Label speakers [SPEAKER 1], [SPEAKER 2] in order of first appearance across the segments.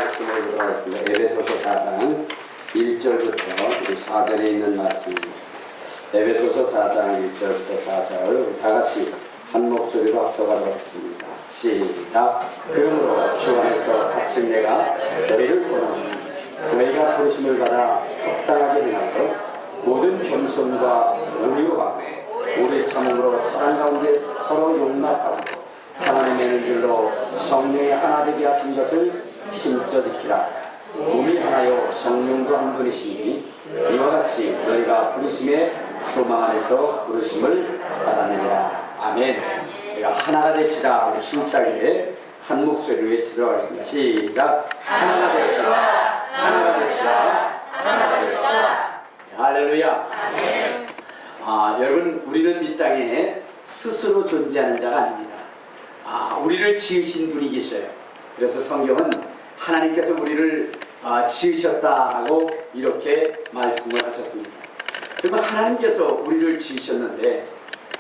[SPEAKER 1] 말씀을 보도록 하겠습니다. 에베소서 4장 1절부터 4절에 있는 말씀입니다. 에베소서 4장 1절부터 4절 다 같이 한 목소리로 합독하도록 하겠습니다. 시작. 그러므로 주 안에서 갇힌 내가 너희를 권하노니 너희가 부르심을 받아 합당하게 행하고 모든 겸손과 온유와 우리 참음으로 사랑 가운데 서로 용납하고 하나님의 은혜로 성령의 하나 되게 하신 것을 힘써 지키라. 몸이 하나요 성령도 한 분이시니 이와 같이 너희가 부르심의 소망 안에서 부르심을 받아내리라. 아멘. 우리가 하나가 됩시다. 우리 힘차게 한 목소리로 외치도록 하겠습니다. 시작. 하나가 됩시다. 하나가 됩시다. 하나가 됩시다. 할렐루야. 아멘. 여러분, 우리는 이 땅에 스스로 존재하는 자가 아닙니다. 우리를 지으신 분이 계셔요. 그래서 성경은 하나님께서 우리를 지으셨다라고 이렇게 말씀을 하셨습니다. 그러면 하나님께서 우리를 지으셨는데,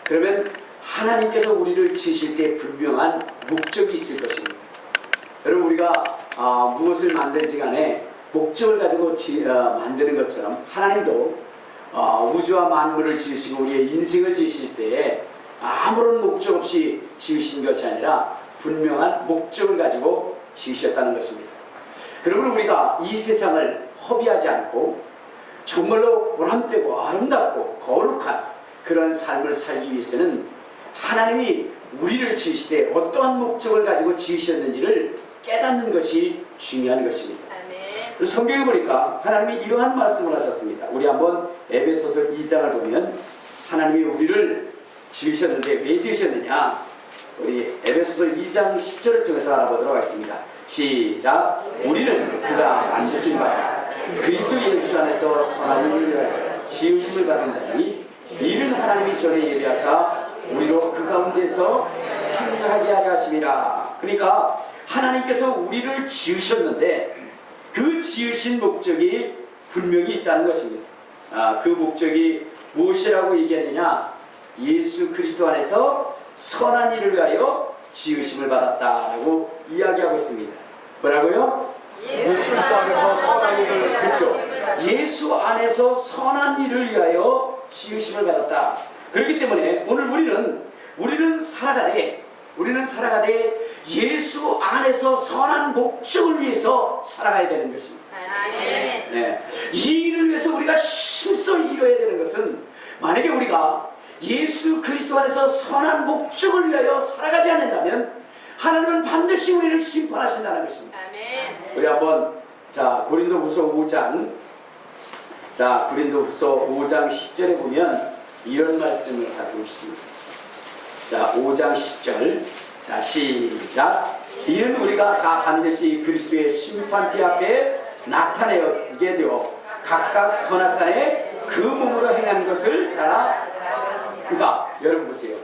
[SPEAKER 1] 그러면 하나님께서 우리를 지으실 때 분명한 목적이 있을 것입니다. 여러분, 우리가 무엇을 만들지 간에 목적을 가지고 만드는 것처럼 하나님도 우주와 만물을 지으시고 우리의 인생을 지으실 때에 아무런 목적 없이 지으신 것이 아니라 분명한 목적을 가지고 지으셨다는 것입니다. 그러므로 우리가 이 세상을 허비하지 않고 정말로 보람되고 아름답고 거룩한 그런 삶을 살기 위해서는 하나님이 우리를 지으실 때 어떠한 목적을 가지고 지으셨는지를 깨닫는 것이 중요한 것입니다. 그래서 성경에 보니까 하나님이 이러한 말씀을 하셨습니다. 우리 한번 에베소서 2장을 보면 하나님이 우리를 지으셨는데 왜 지으셨느냐, 우리 에베소서 2장 10절을 통해서 알아보도록 하겠습니다. 시작. 우리는 그가 만드신 바야 그리스도 예수 안에서 선한 일을 위하여 지으심을 받은 자니 이는 하나님이 전에 예비하사 우리로 그 가운데서 행하게 하게 하심이라. 그러니까 하나님께서 우리를 지으셨는데 그 지으신 목적이 분명히 있다는 것입니다. 그 목적이 무엇이라고 얘기했느냐, 예수 그리스도 안에서 선한 일을 위하여 지으심을 받았다라고 이야기하고 있습니다. 뭐라고요? 예수 그리스도 안에서 선한 일을, 그렇죠. 예수 안에서 선한 일을 위하여 지으심을 받았다. 그렇기 때문에 오늘 우리는 살아가되 예수 안에서 선한 목적을 위해서 살아가야 되는 것입니다. 네. 이 일을 위해서 우리가 힘써 이뤄야 되는 것은, 만약에 우리가 예수 그리스도 안에서 선한 목적을 위하여 살아가지 않는다면 하나님은 반드시 우리를 심판하신다는 것입니다. 우리 한번 고린도후서 5장 10절에 보면 이런 말씀을 하고 있습니다. 5장 10절. 시작. 이는 우리가 다 반드시 그리스도의 심판대 앞에 나타내게 되어 각각 선악간에 그 몸으로 행한 것을 따라. 그러니까 여러분 보세요.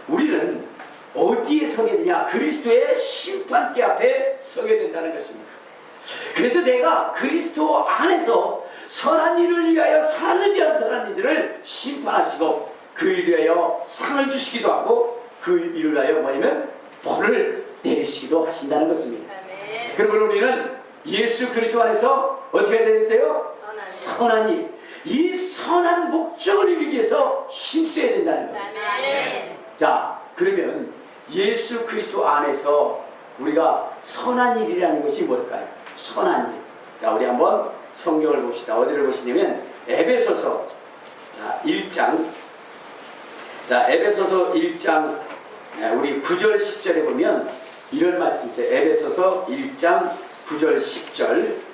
[SPEAKER 1] 우리는 어디에 서게 되냐? 그리스도의 심판대 앞에 서게 된다는 것입니다. 그래서 내가 그리스도 안에서 선한 일을 위하여 살았는지 안 살았는지를 심판하시고 그 일을 위하여 상을 주시기도 하고 그 일을 위하여 뭐냐면 벌을 내리시기도 하신다는 것입니다. 그러면 우리는 예수 그리스도 안에서 어떻게 해야 되는데요? 선한 일. 이 선한 목적을 이루기 위해서 힘써야 된다는 겁니다. 그러면 예수 그리스도 안에서 우리가 선한 일이라는 것이 뭘까요? 선한 일. 우리 한번 성경을 봅시다. 어디를 보시냐면 에베소서 1장. 에베소서 1장 우리 9절 10절에 보면 이런 말씀이 있어요. 에베소서 1장 9절 10절.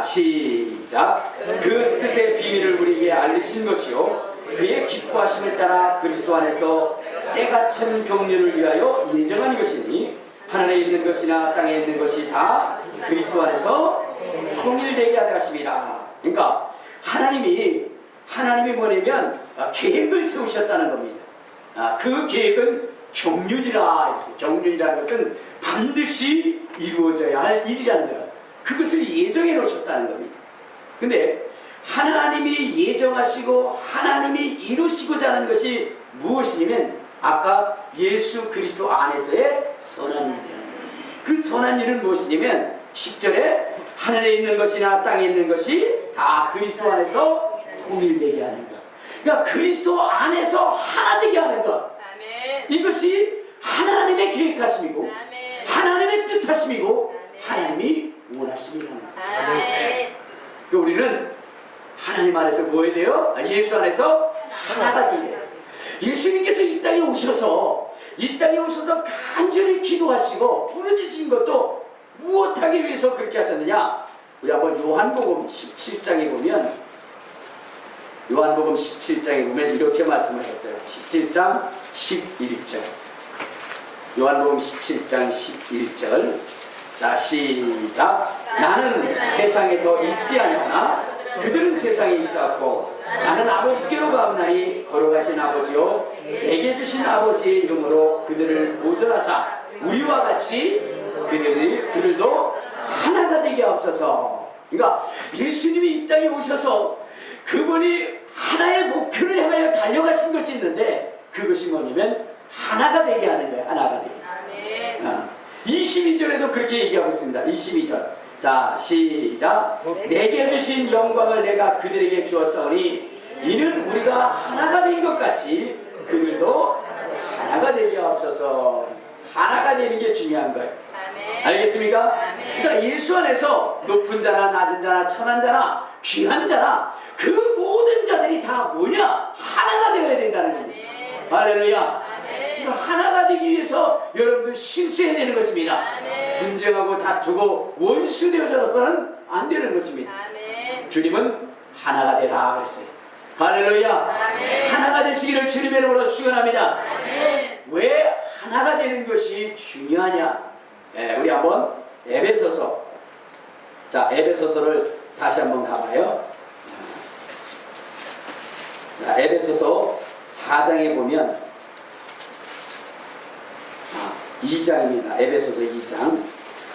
[SPEAKER 1] 시작. 그 뜻의 비밀을 우리에게 알리신 것이요 그의 기뻐하심을 따라 그리스도 안에서 때같은 종류를 위하여 예정한 것이니 하늘에 있는 것이나 땅에 있는 것이 다 그리스도 안에서 통일되게 하려 하심이라. 그러니까 하나님이 뭐냐면 계획을 세우셨다는 겁니다. 그 계획은 경륜이라. 경륜이라는 것은 반드시 이루어져야 할 일이라는 거예요. 그것을 예정해 놓으셨다는 겁니다. 근데 하나님이 예정하시고 하나님이 이루시고자 하는 것이 무엇이냐면 아까 예수 그리스도 안에서의 선한 일이라는 거예요.
[SPEAKER 2] 그 선한 일은 무엇이냐면 10절에 하늘에 있는 것이나 땅에 있는 것이 다 그리스도 안에서 통일되게 하는 것. 그러니까 그리스도 안에서 하나 되게 하는 것. 이것이 하나님의 계획하심이고 하나님의 뜻하심이고 하나님이 원하심이라는 것. 그러니까 우리는 하나님 안에서 뭐 해야 돼요? 예수 안에서 하나가 되게 돼요. 예수님께서 이 땅에 오셔서 간절히 기도하시고 부르짖으신 것도 무엇하기 위해서 그렇게 하셨느냐? 우리 한번 요한복음 17장에 보면 이렇게 말씀하셨어요. 17장 11절. 요한복음 17장 11절. 자, 시작. 나는 세상에 더 있지 아니하나 그들은 세상에 있었고 나는 아버지께로 가옵나니 걸어가신 아버지요 내게 주신 아버지의 이름으로 그들을 보존하사 우리와 같이 그들도 하나가 되게 하옵소서. 그러니까 예수님이 이 땅에 오셔서 그분이 하나의 목표를 향하여 달려가신 것이 있는데 그것이 뭐냐면 하나가 되게 하는 거예요. 하나가 되게. 22절에도 그렇게 얘기하고 있습니다. 22절. 자, 시작. 내게 주신 영광을 내가 그들에게 주었사오니 이는 우리가 하나가 된 것 같이 그들도 하나가 되게 하옵소서. 하나가 되는 게 중요한 거예요. 알겠습니까? 그러니까 예수 안에서 높은 자나 낮은 자나 천한 자나 귀한 자나 그 모든 자들이 다 뭐냐? 하나가 되어야 된다는 겁니다. 할렐루야. 그러니까 하나가 되기 위해서 여러분들 힘써야 되는 것입니다. 분쟁하고 다투고 원수 되어져서는 안 되는 것입니다. 주님은 하나가 되라 그랬어요. 할렐루야. 하나가 되시기를 주님의 이름으로 축원합니다. 왜 하나가 되는 것이 중요하냐? 우리 한번 에베소서. 자, 에베소서를 다시 한번 가봐요. 자, 에베소서 4장에 보면 2장입니다. 에베소서 2장.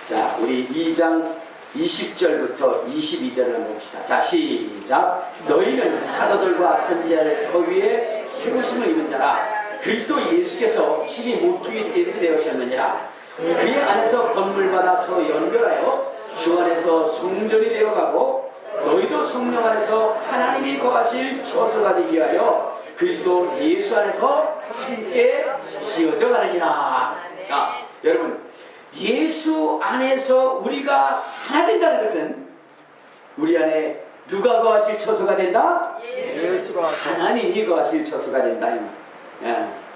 [SPEAKER 2] 자, 우리 2장 20절부터 22절을 한번 봅시다. 자, 시작. 너희는 사도들과 선지자들 더 위에 세우심을 입은 자라. 그리스도 예수께서 친히 모퉁이 띠를 되었느니라. 그의 안에서 건물마다 서로 연결하여 주 안에서 성전이 되어가고 너희도 성령 안에서 하나님이 거하실 처소가 되기 위하여 그리스도 예수 안에서 함께 지어져 가느니라. 자, 여러분, 예수 안에서 우리가 하나 된다는 것은 우리 안에 누가 거하실 처소가 된다? 예수가. 하나님이 거하실 처소가 된다.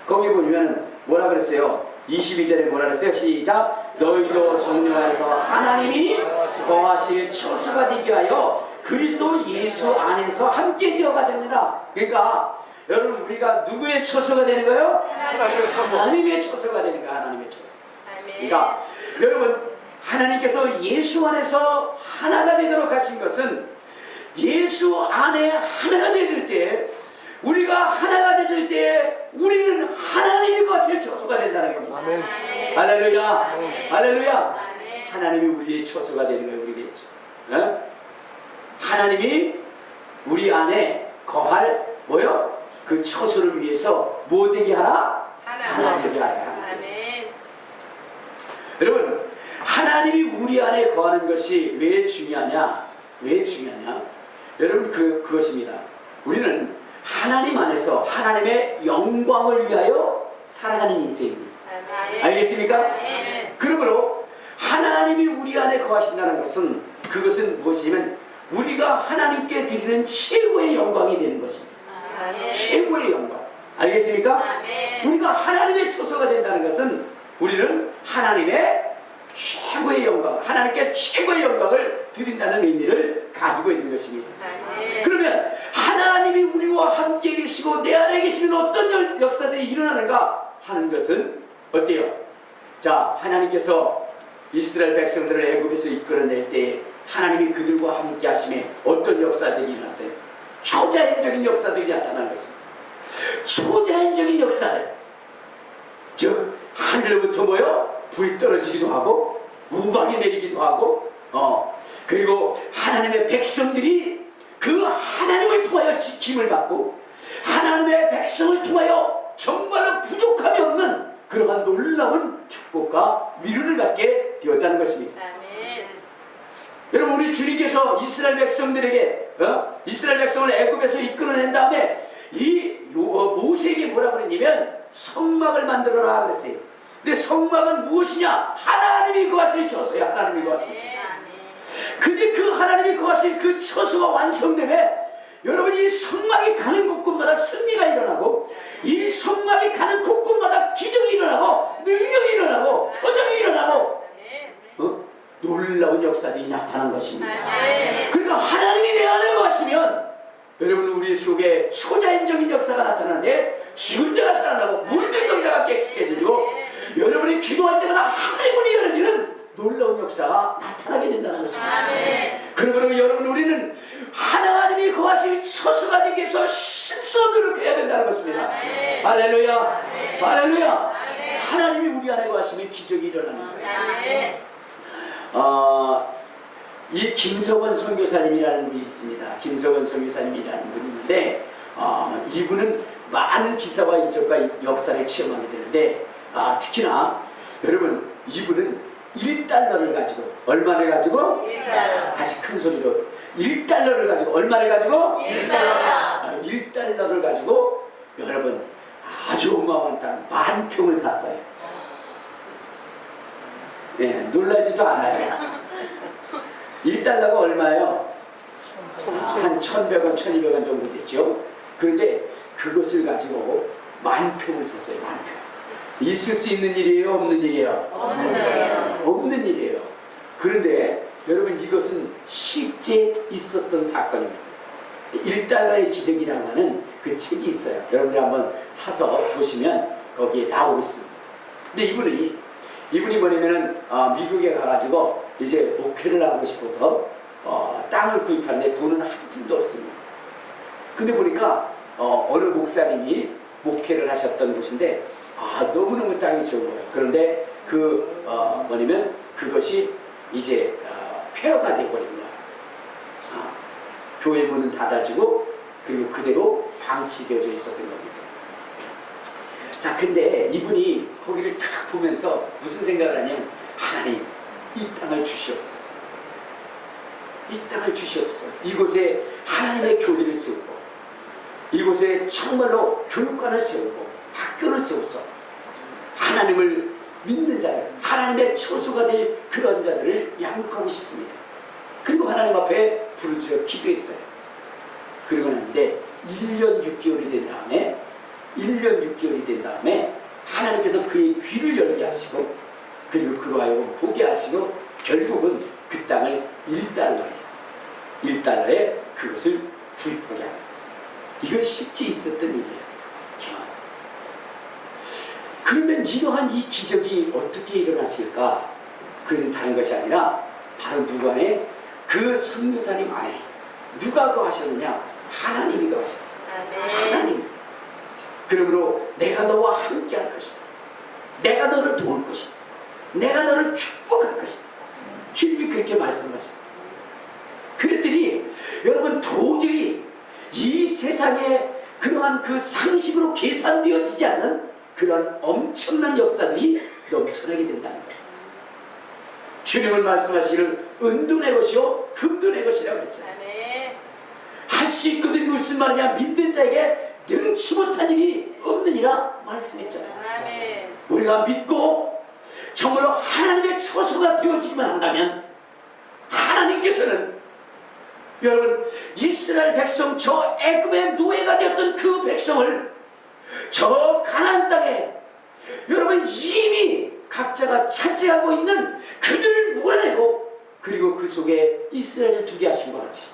[SPEAKER 2] 거기 보면 뭐라 그랬어요? 22절에 뭐라 그랬어요? 시작. 너희도 성령 안에서 하나님이 거하실 처소가 되기 위하여 그리스도 예수 안에서 함께 지어가자니라. 그러니까 여러분, 우리가 누구의 처소가 되는 거예요? 하나님의 처소가 되는 거예요. 하나님의 처소. 그러니까 여러분, 하나님께서 예수 안에서 하나가 되도록 하신 것은 예수 안에 하나가 되질 때, 우리가 하나가 되질 때 우리는 하나님이 거하실 처소가 된다는 겁니다. 아멘. 할렐루야. 아멘. 할렐루야. 아멘. 하나님이 우리의 처소가 되는 거예요. 우리의 처소. 하나님이 우리 안에 거할 뭐요? 그 처소를 위해서 뭐 되게 하라? 하나 되게 하라. 아멘. 여러분, 하나님이 우리 안에 거하는 것이 왜 중요하냐? 왜 중요하냐? 여러분, 그것입니다. 우리는 하나님 안에서 하나님의 영광을 위하여 살아가는 인생입니다. 알겠습니까? 그러므로 하나님이 우리 안에 거하신다는 것은 그것은 무엇이냐면 우리가 하나님께 드리는 최고의 영광이 되는 것입니다. 최고의 영광. 알겠습니까? 우리가 하나님의 처소가 된다는 것은 우리는 하나님의 최고의 영광, 하나님께 최고의 영광을 드린다는 의미를 가지고 있는 것입니다. 그러면 하나님이 우리와 함께 계시고 내 안에 계시면 어떤 역사들이 일어나는가 하는 것은 어때요? 자, 하나님께서 이스라엘 백성들을 애굽에서 이끌어낼 때 하나님이 그들과 함께 하심에 어떤 역사들이 일어났어요? 초자연적인 역사들이 나타나는 것입니다. 초자연적인 역사들. 즉, 하늘로부터 뭐요? 불이 떨어지기도 하고 우박이 내리기도 하고 그리고 하나님의 백성들이 그 하나님을 통하여 지킴을 받고 하나님의 백성을 통하여 정말로 부족함이 없는 그러한 놀라운 축복과 위로를 갖게 되었다는 것입니다.
[SPEAKER 3] 아멘.
[SPEAKER 2] 여러분, 우리 주님께서 이스라엘 백성들에게 이스라엘 백성을 애굽에서 이끌어낸 다음에 이 모세에게 뭐라고 그랬냐면 성막을 만들어라 그랬어요. 근데 성막은 무엇이냐? 하나님이 거하실 처소야. 하나님이 거하실 처소. 근데 그 하나님이 거하실 그 처소가 완성되면 여러분, 이 성막이 가는 곳곳마다 승리가 일어나고, 이 성막이 가는 곳곳마다 기적이 일어나고, 능력이 일어나고, 표적이 일어나고, 놀라운 역사들이 나타난 것입니다. 그러니까 하나님이 내 안에 거하시면 여러분, 우리 속에 초자연적인 역사가 나타나는데 죽은 자가 살아나고 물든 병자가 깨끗해지고, 여러분이 기도할 때마다 하늘의 문이 열어지는 놀라운 역사가 나타나게 된다는 것입니다. 그러므로 여러분, 우리는 하나님이 거하실 처소가 되기 위해서 신수로 노력해야 된다는 것입니다. 할렐루야, 할렐루야. 하나님이 우리 안에 거하시면 기적이 일어나는 거예요. 이 김석원 선교사님이라는 분이 있습니다. 김석원 선교사님이라는 분이 있는데, 이분은 많은 기사와 이적과 역사를 체험하게 되는데, 특히나 여러분, 이분은 1달러를 가지고, 얼마를 가지고?
[SPEAKER 3] 1달러.
[SPEAKER 2] 다시 큰 소리로, 1달러를 가지고, 얼마를 가지고?
[SPEAKER 3] 1달러.
[SPEAKER 2] 1달러를 가지고 여러분, 아주 어마어마한 땅 10,000평을 샀어요. 예, 놀라지도 않아요. 1달러가 얼마예요? 한 1,100원, 1,200원 정도 됐죠. 그런데 그것을 가지고 10,000평을 샀어요. 10,000평. 있을 수 있는 일이에요? 없는 일이에요? 없는 일이에요. 그런데 여러분, 이것은 실제 있었던 사건입니다. 1달러의 기적이라는 하는 그 책이 있어요. 여러분들 한번 사서 보시면 거기에 나오고 있습니다. 근데 이분이 뭐냐면은 미국에 가가지고 이제 목회를 하고 싶어서 땅을 구입하는데 돈은 한 푼도 없습니다. 근데 보니까 어느 목사님이 목회를 하셨던 곳인데 너무너무 땅이 좋은 거예요. 그런데 뭐냐면 그것이 이제 폐허가 되어버린 거예요. 교회 문은 닫아지고 그리고 그대로 방치되어져 있었던 겁니다. 자, 근데 이분이 거기를 탁 보면서 무슨 생각을 하냐면, 하나님, 이 땅을 주시옵소서. 이 땅을 주시옵소서. 이곳에 하나님의 교회를 세우고, 이곳에 정말로 교육관을 세우고, 학교를 세워서 하나님을 믿는 자들, 하나님의 처소가 될 그런 자들을 양육하고 싶습니다. 그리고 하나님 앞에 부르짖어 기도했어요. 그러고 났는데 1년 6개월이 된 다음에 하나님께서 그의 귀를 열게 하시고, 그리고 그로 하여금 보게 하시고, 결국은 그 땅을 1달러에 그것을 구입하게 합니다. 이건 실제 있었던 일이에요. 그러면 이러한 이 기적이 어떻게 일어났을까? 그것은 다른 것이 아니라 바로 누구 안에? 그 선교사님 안에 누가 거하셨느냐? 하나님이 거하셨어요. 하나님. 그러므로 내가 너와 함께 할 것이다. 내가 너를 도울 것이다. 내가 너를 축복할 것이다. 주님이 그렇게 말씀하셨어요. 그랬더니 여러분, 도저히 이 세상에 그러한 그 상식으로 계산되어지지 않는 그런 엄청난 역사들이 넘쳐나게 된다는 거예요. 주님은 말씀하시기를 은도 내 것이요 금도 내 것이라고 했잖아요. 할 수 있거든. 무슨 말이냐? 믿는 자에게 능치 못한 일이 없느니라 말씀했잖아요. 우리가 믿고 정말로 하나님의 처소가 되어지기만 한다면, 하나님께서는 여러분, 이스라엘 백성, 저 애굽의 노예가 되었던 그 백성을 저 가나안 땅에 여러분 이미 각자가 차지하고 있는 그들을 몰아내고, 그리고 그 속에 이스라엘을 두게 하신 것 같이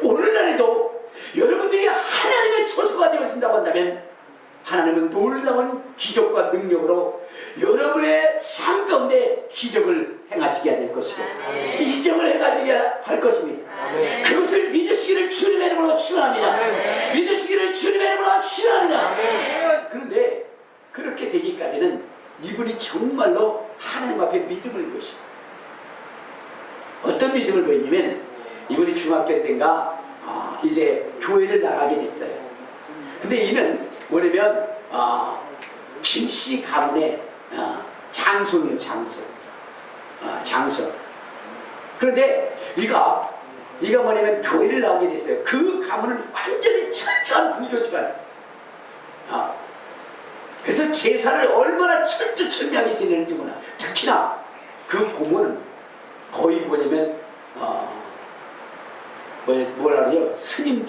[SPEAKER 2] 오늘날에도 여러분들이 하나님의 처소가 되어진다고 한다면, 하나님은 놀라운 기적과 능력으로 여러분의 삶 가운데 기적을 행하시게 될 것이고, 이적을 행하게 할 것입니다. 그것을 믿으시기를 주님의 이름으로 축원합니다. 믿으시기를 주님의 이름으로 축원합니다. 그런데 그렇게 되기까지는 이분이 정말로 하나님 앞에 믿음을 보이시고, 어떤 믿음을 보이냐면, 이분이 중학교 때인가 이제 교회를 나가게 됐어요. 근데 이는 뭐냐면 김씨 가문의 장손이에요. 장손. 장손. 그런데 이가 뭐냐면 교회를 나오게 됐어요. 그 가문은 완전히 철저한 불교 집안. 그래서 제사를 얼마나 철두철미하게 지내는지 몰라. 특히나 그 고모는 거의 뭐냐면 뭐라 그러죠? 스님,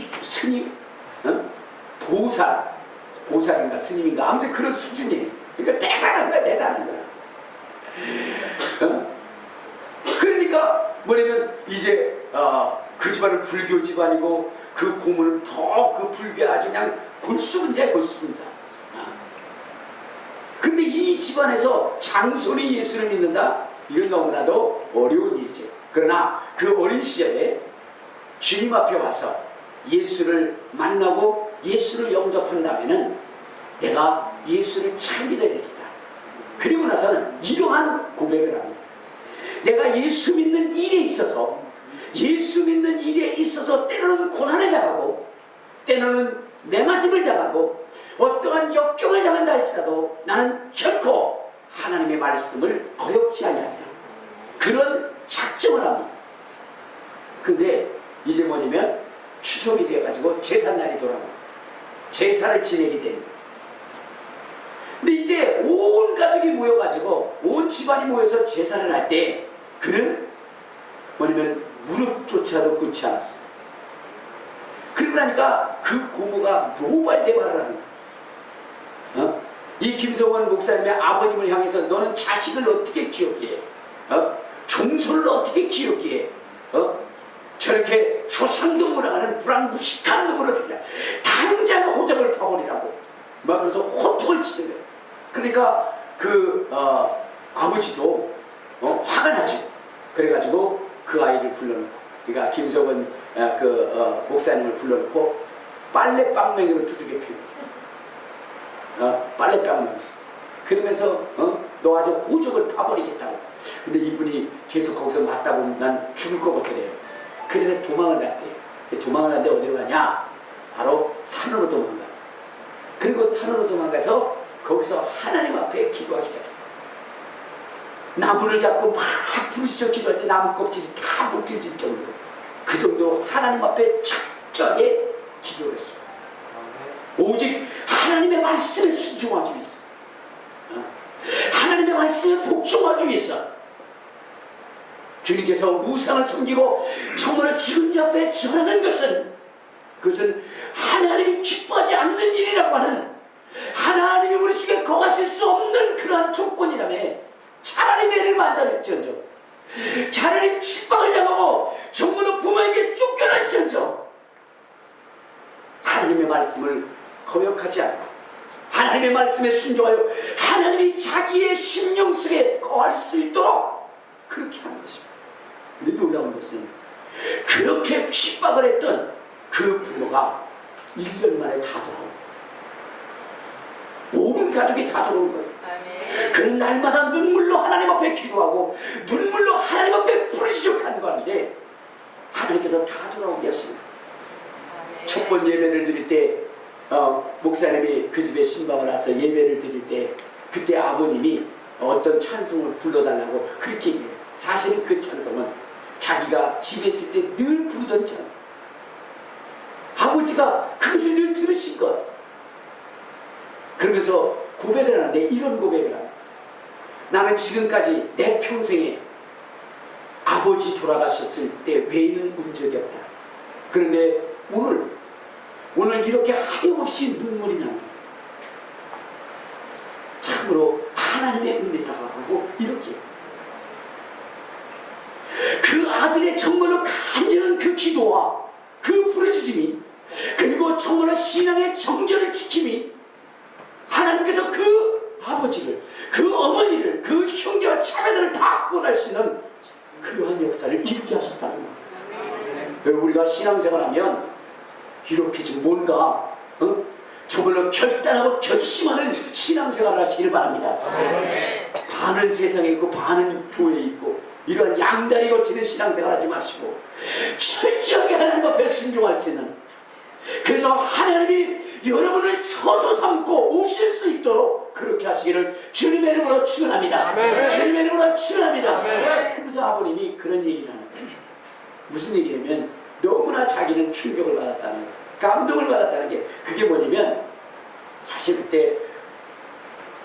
[SPEAKER 2] 보살인가 스님인가 아무튼 그런 수준이에요. 그러니까 대단한 거야, 대단한 거야. 그러니까 뭐냐면 이제 그 집안은 불교 집안이고 그 고모는 더 그 불교에 아주 그냥 골수분자야, 골수분자. 근데 이 집안에서 장손이 예수를 믿는다? 이건 너무나도 어려운 일이죠. 그러나 그 어린 시절에 주님 앞에 와서 예수를 만나고 예수를 영접한 다음에는 내가 예수를 잘 믿어야 되겠다. 그리고 나서는 이러한 고백을 합니다. 내가 예수 믿는 일에 있어서 때로는 고난을 당하고 때로는 매맞음을 당하고 어떠한 역경을 당한다 할지라도 나는 결코 하나님의 말씀을 거역지 아니하리라. 그런 작정을 합니다. 근데 이제 뭐냐면 추석이 되어가지고 제삿날이 돌아와 제사를 지내게 되는 거예요. 근데 이때 온 가족이 모여가지고 온 집안이 모여서 제사를 할 때 그는 뭐냐면 무릎조차도 꿇지 않았어요. 그러고 나니까 그 고모가 노발대발을 하는 거예요. 이 김성원 목사님의 아버님을 향해서 너는 자식을 어떻게 키웠기에 종소를 어떻게 키웠기에 저렇게 조상도 몰아가는 불안무식한 놈으로 그냥 당장 호적을 파버리라고 막 그래서 호통을 치는 거예요. 그러니까 그 아버지도 화가 나죠. 그래가지고 그 아이를 불러놓고 그러니까 김석원 목사님을 불러놓고 빨래방맹이로 두들겨 피우고 빨래방맹이 그러면서 너 아주 호적을 파버리겠다고. 근데 이분이 계속 거기서 맞다 보면 난 죽을 것 같더래요. 그래서 도망을 갔대요. 도망을 갔는데 어디로 가냐? 바로 산으로 도망갔어. 그리고 산으로 도망가서 거기서 하나님 앞에 기도하기 시작했어. 나무를 잡고 막 부르짖어 기도할 때 나무 껍질이 다 벗겨질 정도로 그 정도로 하나님 앞에 철저하게 기도를 했어요. 오직 하나님의 말씀에 순종하기 위해서 하나님의 말씀에 복종하기 위해서 주님께서 우상을 섬기고 정말 죽은 자 앞에 전하는 그것은 하나님이 기뻐하지 않는 일이라고 하는 하나님이 우리 속에 거하실 수 없는 그러한 조건이라며 차라리 매를 만다할지언정 차라리 핍박을 당하고 정말로 부모에게 쫓겨날지언정 하나님의 말씀을 거역하지 않고 하나님의 말씀에 순종하여 하나님이 자기의 심령 속에 거할 수 있도록 그렇게 하는 것입니다. 근데 놀라운 것은 그렇게 핍박을 했던 그 부모가 1년 만에 다 돌아오고 온 가족이 다 돌아온 거예요. 그 날마다 눈물로 하나님 앞에 기도하고 눈물로 하나님 앞에 부르짖어 간구하는데 하나님께서 다 돌아오게 하십니다. 첫 번 예배를 드릴 때 목사님이 그 집에 신방을 와서 예배를 드릴 때 그때 아버님이 어떤 찬송을 불러달라고 그렇게 얘기해요. 사실은 그 찬송은 자기가 집에 있을 때 늘 부르던 찬송. 아버지가 그것을 늘 들으신 것. 그러면서 고백을 하는데 이런 고백을 합니다. 나는 지금까지 내 평생에 아버지 돌아가셨을 때 외에는 운 적이 없다. 그런데 오늘 이렇게 하염없이 눈물이 납니다. 참으로 하나님의 은혜다 하고 이렇게 그 아들의 정말로 간절한 그 기도와 그 부르짖음이 그리고 정말로 신앙의 정절을 지킴이 하나님께서 그 아버지를 그 어머니를 그 형제와 자매들을 다 구원할 수 있는 그러한 역사를 이루게 하셨다는 겁니다. 우리가 신앙생활하면 이렇게 좀 뭔가 정말로 결단하고 결심하는 신앙생활을 하시기를 바랍니다. 반은 세상에 있고 반은 교회에 있고 이러한 양다리 거치는 신앙생활 하지 마시고 철저하게 하나님 앞에 순종할 수 있는 그래서 하나님이 여러분을 처소 삼고 오실 수 있도록 그렇게 하시기를 주님의 이름으로 축원합니다.
[SPEAKER 3] 아멘.
[SPEAKER 2] 주님의 이름으로 축원합니다.
[SPEAKER 3] 아멘.
[SPEAKER 2] 그러면서 아버님이 그런 얘기를 하는 거예요. 무슨 얘기냐면 너무나 자기는 충격을 받았다는 거예요. 감동을 받았다는 게 그게 뭐냐면 사실 그때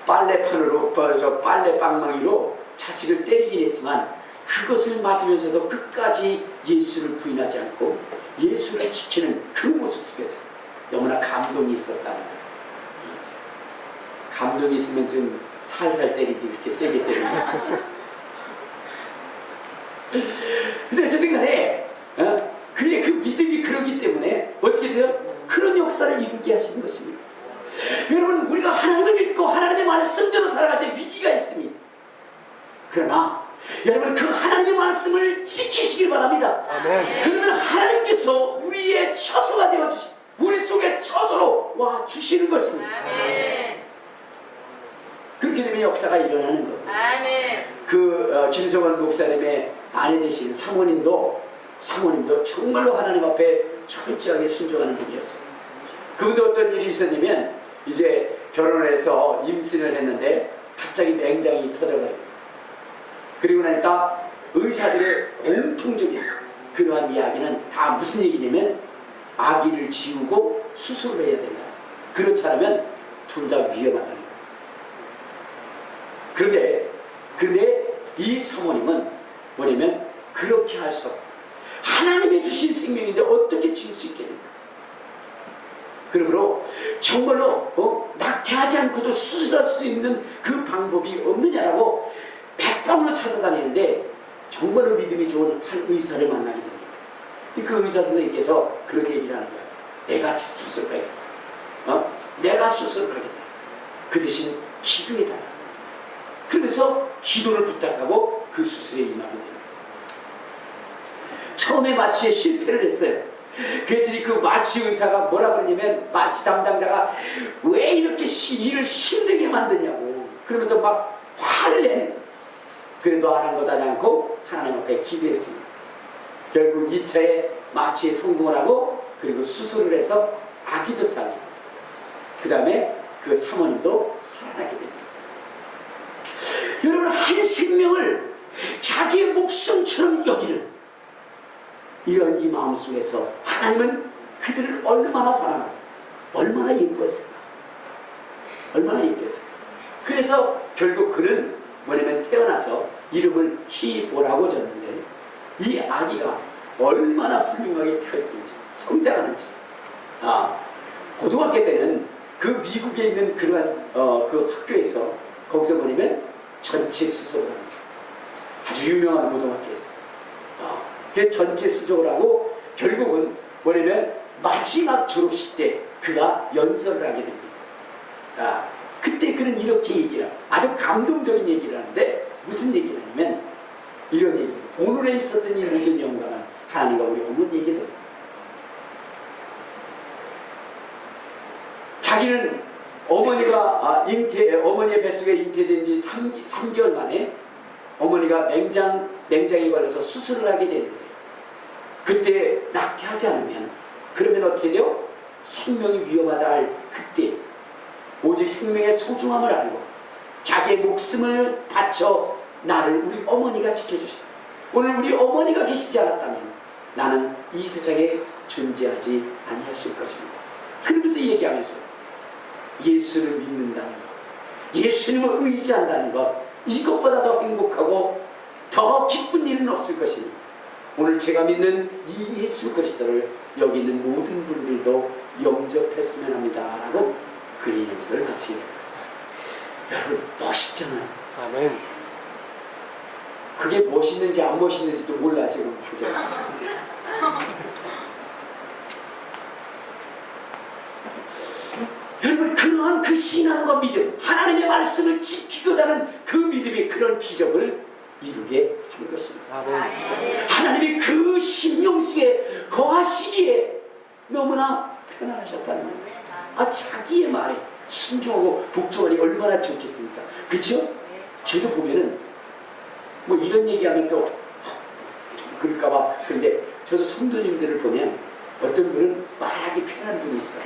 [SPEAKER 2] 빨래판으로 저 빨래 방망이로 자식을 때리긴 했지만 그것을 맞으면서도 끝까지 예수를 부인하지 않고 예수를 지키는 그 모습 속에서 너무나 감동이 있었다는 거예요. 감동이 있으면 좀 살살 때리지 그렇게 세게 때리면. 근데 어쨌든 간에 그의 그 믿음이 그러기 때문에 어떻게 돼요? 그런 역사를 이루게 하시는 것입니다. 여러분 우리가 하나님을 믿고 하나님의 말씀대로 살아갈 때 위기가 있습니다. 그러나 여러분 그 하나님의 말씀을 지키시길 바랍니다.
[SPEAKER 3] 아멘.
[SPEAKER 2] 그러면 하나님께서 우리의 처소가 되어주시 우리 속에 처소로 와 주시는 것입니다.
[SPEAKER 4] 아멘.
[SPEAKER 2] 그렇게 되면 역사가 일어나는 거예요.
[SPEAKER 4] 아멘.
[SPEAKER 2] 김성원 목사님의 아내 되신 사모님도 정말로 하나님 앞에 철저하게 순종하는 분이었어요. 그분도 어떤 일이 있었냐면 이제 결혼해서 임신을 했는데 갑자기 맹장이 터져버립니다. 그리고 나니까 의사들의 공통적인 그러한 이야기는 다 무슨 얘기냐면 아기를 지우고 수술을 해야 된다. 그렇지 않으면 둘 다 위험하다는 거예요. 그런데 이 사모님은 뭐냐면 그렇게 할 수 없다. 하나님이 주신 생명인데 어떻게 지울 수 있겠는가. 그러므로 정말로 낙태하지 않고도 수술할 수 있는 그 방법이 없느냐라고 백방으로 찾아다니는데 정말로 믿음이 좋은 한 의사를 만나게 됩니다. 그 의사 선생님께서 그런 얘기를 하는 거예요. 내가 수술을 하겠다. 내가 수술을 하겠다. 그 대신 기도해달라. 그러면서 기도를 부탁하고 그 수술에 임하게 됩니다. 처음에 마취에 실패를 했어요. 그랬더니 그 마취 의사가 뭐라 그러냐면 마취 담당자가 왜 이렇게 일을 힘들게 만드냐고 그러면서 막 화를 내는 거예요. 그래도 아랑곳하지 않고 하나님 앞에 기도했습니다. 결국 2차에 마취에 성공을 하고 그리고 수술을 해서 아기도 살리고 그 다음에 그 사모님도 살아나게 됩니다. 여러분 한 생명을 자기의 목숨처럼 여기는 이런 이 마음 속에서 하나님은 그들을 얼마나 사랑하고 얼마나 예뻐했을까. 얼마나 예뻐했을까. 그래서 결국 그는 뭐냐면 태어나서 이름을 히보라고 졌는데 이 아기가 얼마나 훌륭하게 컸는지 성장하는지 고등학교 때는 그 미국에 있는 그러한 그 학교에서 거기서 뭐냐면 전체 수석을 합니다. 아주 유명한 고등학교에서 그 전체 수석을 하고 결국은 뭐냐면 마지막 졸업식 때 그가 연설을 하게 됩니다. 그때 그는 이렇게 얘기를 아주 감동적인 얘기를 하는데 무슨 얘기를 하냐면 이런 얘기예요. 오늘에 있었던 이 모든 영광은 하나님과 우리 어머니에게 드립니다. 자기는 어머니가 어머니의 뱃속에 잉태된 지 3개월 만에 어머니가 맹장에 걸려서 수술을 하게 되는데 그때 낙태하지 않으면 그러면 어떻게 돼요? 생명이 위험하다 할 그때 오직 생명의 소중함을 알고 자기의 목숨을 바쳐 나를 우리 어머니가 지켜주시고 오늘 우리 어머니가 계시지 않았다면 나는 이 세상에 존재하지 아니하실 것입니다. 그러면서 얘기하면서 예수를 믿는다는 것, 예수님을 의지한다는 것, 이것보다 더 행복하고 더 기쁜 일은 없을 것입니다. 오늘 제가 믿는 이 예수 그리스도를 여기 있는 모든 분들도 영접했으면 합니다 라고 그의 연설을 마칩니다. 여러분 멋있잖아요.
[SPEAKER 3] 아멘.
[SPEAKER 2] 그게 멋있는지 안 멋있는지도 몰라 지금. 여러분 그러한 그 신앙과 믿음, 하나님의 말씀을 지키고자 하는 그 믿음이 그런 기적을 이루게 한 것입니다.
[SPEAKER 3] 아멘.
[SPEAKER 2] 하나님이 그 심령 속에 거하시기에 너무나 편안하셨다는 거예요. 자기의 말에 순종하고 복종하니 얼마나 좋겠습니까? 그렇죠? 저도 보면은 뭐 이런 얘기하면 또 그럴까봐. 근데 저도 성도님들을 보면 어떤 분은 말하기 편한 분이 있어요.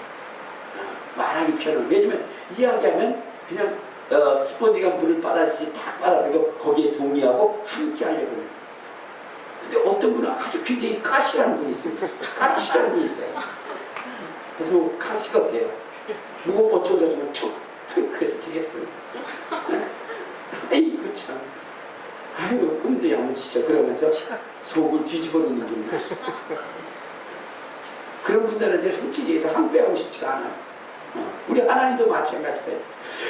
[SPEAKER 2] 말하기 편한. 왜냐면 이야기하면 그냥 스펀지가 물을 빨아들이지 딱 빨아들이고 거기에 동의하고 함께 하려고 해요. 근데 어떤 분은 아주 굉장히 가시라는 분이 있어요. 가시라는 분이 있어요. 그래서 가시 같아요. 뭐 어쩌고저쩌고 툭 그래서 되겠어요. 에이그 참. 아이고 꿈도 야무지셔. 그러면서 속을 뒤집어 놓는 분들. 그런 분들한테 솔직히 해서 항배하고 싶지가 않아요. 우리 하나님도 마찬가지예요.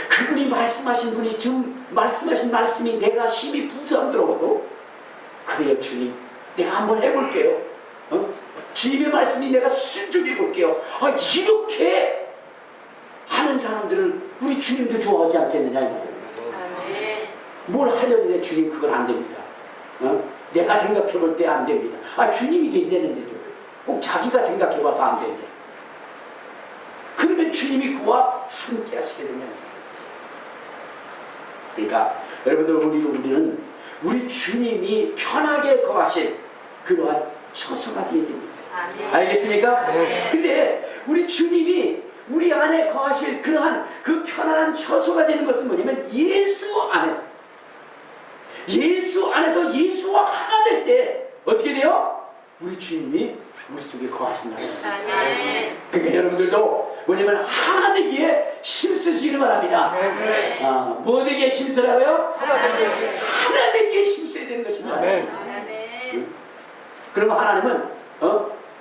[SPEAKER 2] 그분이 말씀하신 분이 지금 말씀하신 말씀이 내가 힘이 부담스러워도 그래요 주님 내가 한번 해볼게요. 주님의 말씀이 내가 순종해 볼게요. 이렇게 하는 사람들을 우리 주님도 좋아하지 않겠느냐 이 말이에요. 뭘 하려는데 주님 그건 안 됩니다. 내가 생각해 볼 때 안 됩니다. 주님이 된다는데도 꼭 자기가 생각해 봐서 안 된대. 그러면 주님이 그와 함께 하시겠느냐. 그러니까 여러분들 우리는 우리 주님이 편하게 거하실 그러한 처소가 되어야 됩니다. 알겠습니까? 근데 우리 주님이 우리 안에 거하실 그러한 그 편안한 처소가 되는 것은 뭐냐면 예수 안에서 예수와 하나 될 때 어떻게 돼요? 우리 주님이 우리 속에 거하신다는 거예요. 그러니까 여러분들도 뭐냐면 하나 되기에 힘쓰시기를 바랍니다. 뭐 되기에 힘쓰라고요? 하나 되기에 힘써야 되는 것입니다. 그러면 하나님은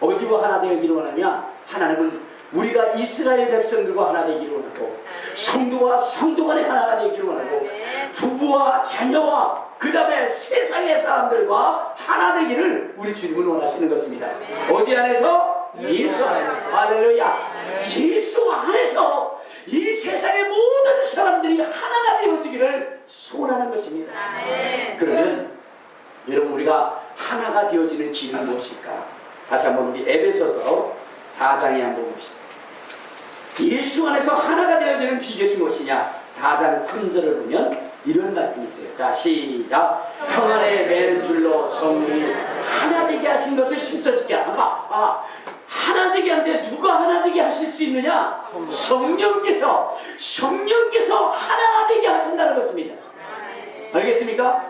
[SPEAKER 2] 어디와 하나 되기를 원하냐? 하나님은 우리가 이스라엘 백성들과 하나 되기를 원하고 성도와 성도 간에 하나가 되기를 원하고 부부와 자녀와 그 다음에 세상의 사람들과 하나 되기를 우리 주님은 원하시는 것입니다. 어디 안에서? 예수 안에서. 할렐루야. 예수 안에서 이 세상의 모든 사람들이 하나가 되어지기를 소원하는 것입니다. 그러면 여러분 우리가 하나가 되어지는 길은 무엇일까? 다시 한번 우리 에베소서 4장에 한번 봅시다. 예수 안에서 하나가 되어지는 비결이 무엇이냐? 4장 3절을 보면 이런 말씀이 있어요. 자 시작. 평안의 맨 줄로 성령이 하나 되게 하신 것을 힘써지게 하라. 하나 되게 하는데 누가 하나 되게 하실 수 있느냐? 성령께서 하나 되게 하신다는 것입니다. 알겠습니까?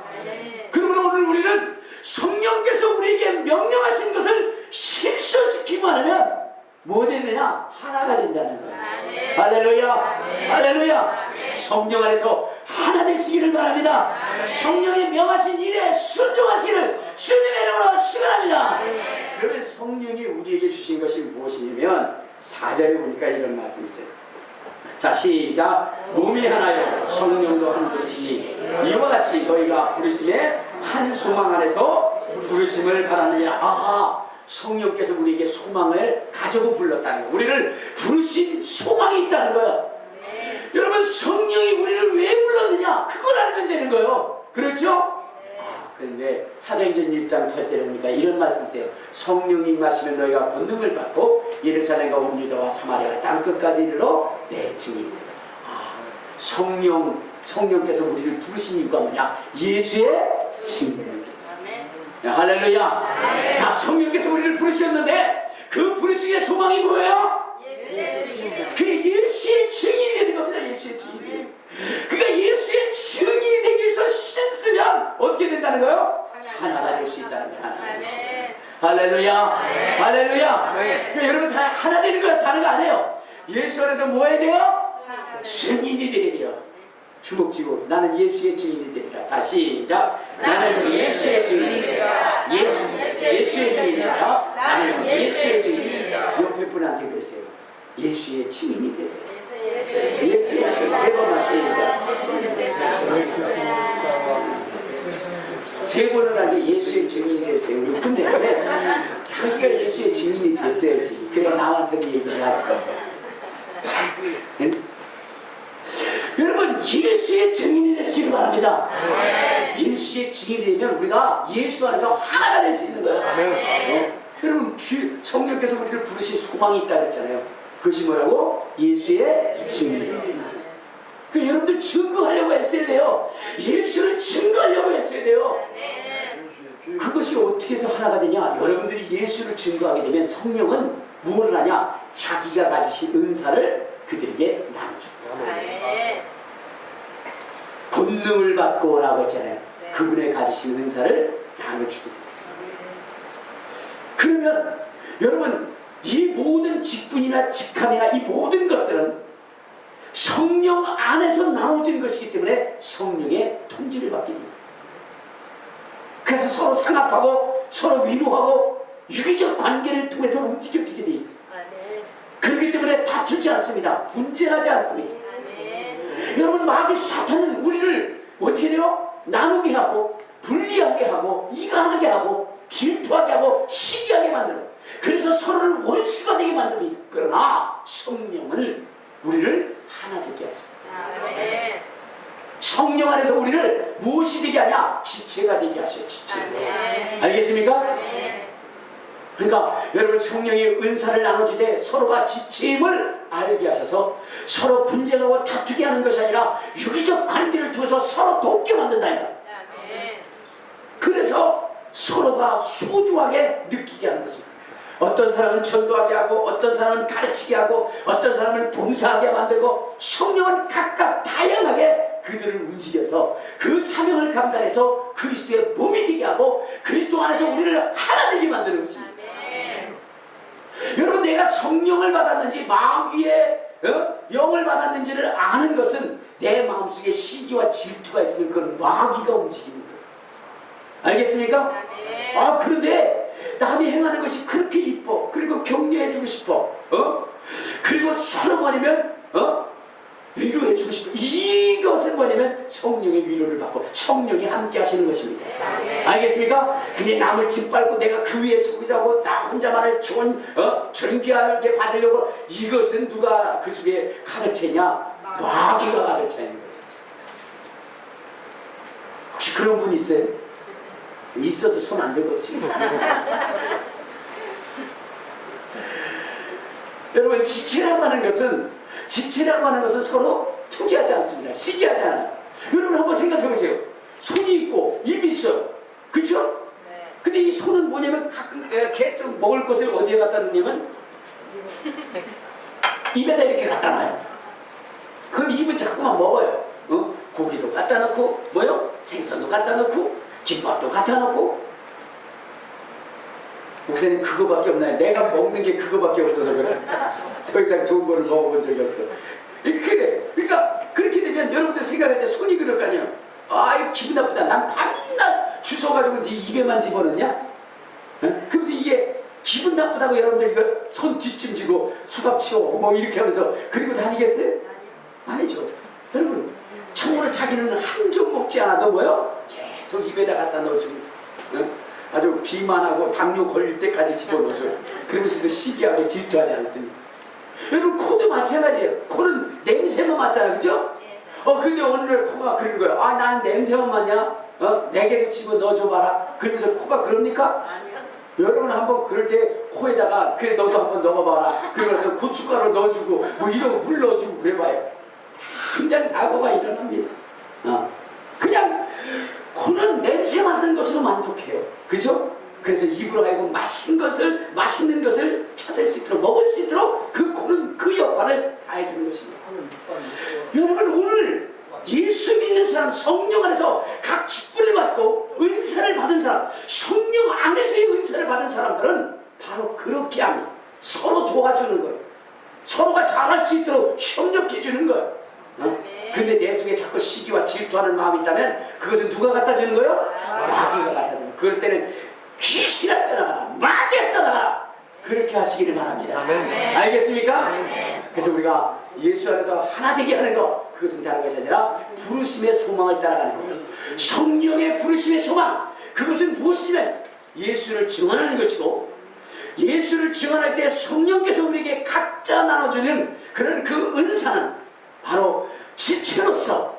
[SPEAKER 2] 그러면 오늘 우리는 성령께서 우리에게 명령하신 것을 힘써 지키기만 하면 뭐 되느냐? 하나가 된다는 거예요. 할렐루야. 할렐루야. 성령 안에서 하나 되시기를 바랍니다. 성령이 명하신 일에 순종하시기를 주님의 이름으로 축원합니다. 그러면 성령이 우리에게 주신 것이 무엇이냐면 4절에 보니까 이런 말씀이 있어요. 자 시작. 몸이 하나요 성령도 한 분이시니 이와 같이 저희가 부르심의 한 소망 안에서 부르심을 받았느니라. 성령께서 우리에게 소망을 가지고 불렀다는 거예요. 우리를 부르신 소망이 있다는 거예요. 여러분 성령이 우리를 왜 불렀느냐? 그걸 알면 되는 거예요. 그렇죠? 그런데 사도행전 1장 8절에 보니까 이런 말씀이 있어요. 성령이 임하시면 너희가 권능을 받고 예루살렘과 온 유다와 사마리아 땅끝까지 이르러 내 증인이다. 성령께서 우리를 부르신 이유가 뭐냐? 예수의 증인입니다. 할렐루야. 자, 성령께서 우리를 부르셨는데 그 부르심의 소망이 뭐예요? 예수의 증인. 그게 예수의 증인이 되는 겁니다. 예수의 증인이. 그러니까 예수의 증인이 되기 위해서 신쓰면 어떻게 된다는 거예요? 하나가 될 수 있다는 거예요. 하나가 될 수 있다. 할렐루야. 할렐루야. 그러니까 여러분 다 하나 되는 거 다른 거 아니에요. 예수 안에서 뭐 해야 돼요? 증인이 되게 돼요. 주먹 쥐고 나는 예수의 증인이 되리라. 다시 시작. 나는 예수의 증인이라. 예수의 증인이라. 나는 예수의 증인이라. 옆에 분한테 그랬어요. 예수의 증인이 되세요. 예수의 증인. 세 번 하시니까 세 번을 하는데 예수의 증인이 되세요. 근데 자기가 예수의 증인이 됐어야지. 그래 남한테도 얘기를 하지. 여러분 예수의 증인이 되시기 바랍니다. 예수의 증인이 되면 우리가 예수 안에서 하나가 될 수 있는 거예요. 여러분 성령께서 우리를 부르신 소망이 있다고 했잖아요. 그것이 뭐라고? 예수의 증인이에요. 여러분들 증거하려고 했어야 돼요. 예수를 증거하려고 했어야 돼요. 그것이 어떻게 해서 하나가 되냐? 여러분들이 예수를 증거하게 되면 성령은 무엇을 하냐? 자기가 가지신 은사를 그들에게 나눠줍니다. 권능을 받고 오라고 했잖아요.
[SPEAKER 3] 네.
[SPEAKER 2] 그분의 가지신 은사를 나눠주게 됩니다. 그러면 여러분 이 모든 직분이나 직함이나 이 모든 것들은 성령 안에서 나눠진 것이기 때문에 성령의 통지를 받게 됩니다. 그래서 서로 상합하고 서로 위로하고 유기적 관계를 통해서 움직여지게 돼 있어요.
[SPEAKER 3] 아멘.
[SPEAKER 2] 그렇기 때문에 다투지 않습니다. 분쟁하지 않습니다.
[SPEAKER 3] 아멘.
[SPEAKER 2] 여러분 마귀 사탄은 우리를 어떻게 돼요? 나누게 하고 분리하게 하고 이간하게 하고 질투하게 하고 시기하게 만들어. 그래서 서로를 원수가 되게 만듭니다. 그러나 성령은 우리를 하나 되게 하셔.
[SPEAKER 3] 아멘.
[SPEAKER 2] 성령 안에서 우리를 무엇이 되게 하냐? 지체가 되게 하셔요. 지체.
[SPEAKER 3] 아멘.
[SPEAKER 2] 알겠습니까?
[SPEAKER 3] 아멘.
[SPEAKER 2] 그러니까 여러분 성령이 은사를 나눠주되 서로가 지침을 알게 하셔서 서로 분쟁하고 다투게 하는 것이 아니라 유기적 관계를 통해서 서로 돕게 만든다.
[SPEAKER 3] 아멘.
[SPEAKER 2] 그래서 서로가 소중하게 느끼게 하는 것입니다. 어떤 사람은 전도하게 하고 어떤 사람은 가르치게 하고 어떤 사람은 봉사하게 만들고 성령은 각각 다양하게 그들을 움직여서 그 사명을 감당해서 그리스도의 몸이 되게 하고 그리스도 안에서 우리를 하나 되게 만드는 것입니다.
[SPEAKER 3] 아멘.
[SPEAKER 2] 여러분 내가 성령을 받았는지 마음 위에 영을 받았는지를 아는 것은 내 마음속에 시기와 질투가 있으면 그건 마귀가 움직이는 거예요. 알겠습니까?
[SPEAKER 3] 아멘.
[SPEAKER 2] 아 그런데 남이 행하는 것이 그렇게 이뻐. 그리고 격려해주고 싶어. 그리고 서로 뭐냐면 위로해주고 싶어. 이것은 뭐냐면 성령의 위로를 받고 성령이 함께 하시는 것입니다.
[SPEAKER 3] 아멘.
[SPEAKER 2] 알겠습니까? 그냥 남을 짓밟고 내가 그 위에 서기자고 나 혼자만을 존귀하게 받으려고 이것은 누가 그 속에 가득 채냐? 마귀가 가득 차 있는 거죠. 혹시 그런 분 있어요? 있어도 손 안 들고 지금. 여러분 지체라고 하는 것은 서로 투기하지 않습니다. 시기하지 않아요. 여러분 한번 생각해 보세요. 손이 있고 입이 있어요. 그렇죠?
[SPEAKER 3] 네.
[SPEAKER 2] 근데 이 손은 뭐냐면 가끔 개좀 먹을 것을 어디에 갖다 놓냐면 입에다 이렇게 갖다 놔요. 그럼 입은 자꾸만 먹어요. 고기도 갖다 놓고 뭐요? 생선도 갖다 놓고 김밥도 갖다 놓고. 목사님 그거밖에 없나요? 내가 먹는 게 그거밖에 없어서 그래. 더 이상 좋은 거를 먹어본 적이 없어. 그래. 그러니까 그렇게 되면 여러분들 생각할 때 손이 그럴 거 아니에요. 아 이거 기분 나쁘다. 난 밤낮 주워가지고 네 입에만 집어넣냐? 그래서 이게 기분 나쁘다고 여러분들 이거 손 뒷짐지고 수갑 치워 뭐 이렇게 하면서 그리고 다니겠어요? 아니죠. 여러분 참으로 자기는 한 점 먹지 않아도 뭐요? 계속 입에다 갖다 넣어주고 아주 비만하고 당뇨 걸릴 때까지 집어넣어줘요. 그러면서도 시기하고 질투하지 않습니다. 여러분 코도 마찬가지예요. 코는 냄새만 맡잖아. 그죠? 근데 오늘 코가 그런 거예요. 아 나는 냄새만 맡냐? 내게도 집어넣어줘봐라. 그러면서 코가 그럽니까? 여러분 한번 그럴 때 코에다가 그래 너도 한번 넣어봐라. 그러면서 고춧가루 넣어주고 뭐 이런 거 물 넣어주고 그래봐요. 당장 사고가 일어납니다. 그냥 코는 냄새 맡는 것으로 만족해요. 그죠? 그래서 입으로 하여금 맛있는 것을 찾을 수 있도록 먹을 수 있도록 그 코는 그 역할을 다 해주는 것입니다. 여러분 오늘 예수 믿는 사람 성령 안에서 각 직분을 받고 은사를 받은 사람 성령 안에서의 은사를 받은 사람들은 바로 그렇게 합니다. 서로 도와주는 거예요. 서로가 잘할 수 있도록 협력해 주는 거예요. 근데 내 속에 자꾸 시기와 질투하는 마음이 있다면 그것은 누가 갖다 주는 거예요? 마귀가 갖다 주는 거예요. 그럴 때는 귀신아 떠나가라 마귀아 떠나가라 그렇게 하시기를 바랍니다.
[SPEAKER 3] 아멘.
[SPEAKER 2] 알겠습니까?
[SPEAKER 3] 아멘.
[SPEAKER 2] 그래서 우리가 예수 안에서 하나 되게 하는 것 그것은 다른 것이 아니라 부르심의 소망을 따라가는 거예요. 성령의 부르심의 소망 그것은 무엇이냐면 예수를 증언하는 것이고 예수를 증언할 때 성령께서 우리에게 각자 나눠주는 그런 그 은사는 바로 지체로서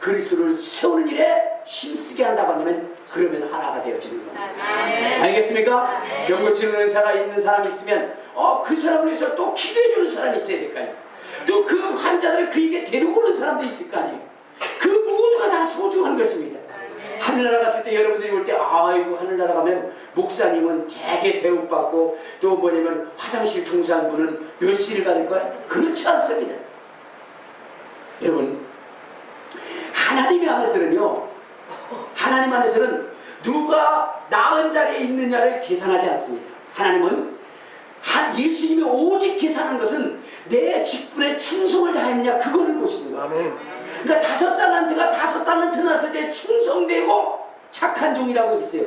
[SPEAKER 2] 그리스도를 세우는 일에 힘쓰게 한다고 하면 그러면 하나가 되어지는 겁니다.
[SPEAKER 3] 아멘.
[SPEAKER 2] 알겠습니까?
[SPEAKER 3] 아멘.
[SPEAKER 2] 병 고치는 은사가 있는 사람이 있으면 그 사람을 위해서 또 기도해주는 사람이 있어야 될 거 아니에요. 또 그 환자들을 그에게 데리고 오는 사람도 있을 거 아니에요. 그 모두가 다 소중한 것입니다. 하늘나라 갔을 때 여러분들이 볼 때 아이고 하늘나라 가면 목사님은 되게 대우받고 또 뭐냐면 화장실 청소한 분은 몇 시를 받을 거야? 그렇지 않습니다. 여러분 하나님의 안에서는요 하나님께서는 누가 나은 자리에 있느냐를 계산하지 않습니다. 하나님은 예수님이 오직 계산하는 것은 내 직분에 충성을 다했느냐 그거를 보시는 거예요. 그러니까 5달란트가 5달란트 났을 때 충성되고 착한 종이라고 있어요.